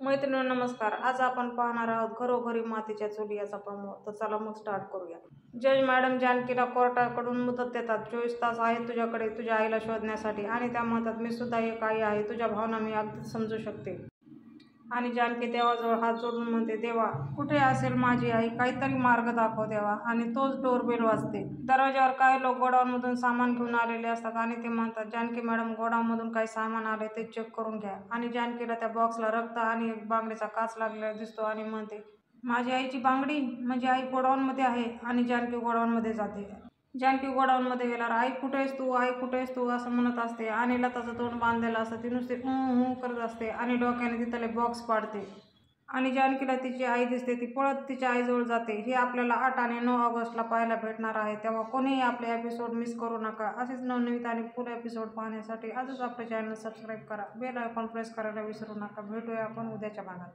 मैत्रिणींनो नमस्कार. आज आपण पाहणार आहोत घरोघरी मातीच्या चुली याचा प्रमोद. तर चला मग स्टार्ट करूया. जज मॅडम जानकीला कोर्टाकडून मुदत देतात. 24 तास आहेत तुझ्याकडे तुझ्या आईला शोधण्यासाठी. आणि त्या म्हणतात मी सुद्धा एक आई आहे. तुझ्या भावना मी अगदीच समजू शकते. आणि जानकी देवाजवळ हात जोडून म्हणते, देवा कुठे असेल माझी आई, काहीतरी मार्ग दाखव देवा. आणि तोच डोरबेल वाजते. दरवाजावर काही लोक गोडाऊनमधून सामान घेऊन आलेले असतात आणि ते म्हणतात, जानकी मॅडम गोडाऊनमधून काही सामान आले ते चेक करून घ्या. आणि जानकीला त्या बॉक्सला रक्त आणि एक बांगडीचा काच लागलेला दिसतो आणि म्हणते, माझी आईची बांगडी, म्हणजे आई गोडाऊनमध्ये आहे. आणि जानकी गोडाऊनमध्ये जाते. जानकी गोडाऊनमध्ये गेल्यावर आई कुठेस तू, आई कुठेस तू असं म्हणत असते. आणि लताचं तोंड बांधलेलं असतं. ती नुसती हू करत असते आणि डोक्याने तिथले बॉक्स पाडते. आणि जानकीला तिची आई दिसते. ती पळत तिच्या आईजवळ जाते. हे आपल्याला 8 आणि 9 ऑगस्टला पाहायला भेटणार आहे. तेव्हा कोणीही आपले एपिसोड मिस करू नका. असेच नवनवीन आणि फुल एपिसोड पाहण्यासाठी आजच आपले चॅनल सबस्क्राईब करा. बेल आयकॉन प्रेस करायला विसरू नका. भेटूया आपण उद्याच्या भागात.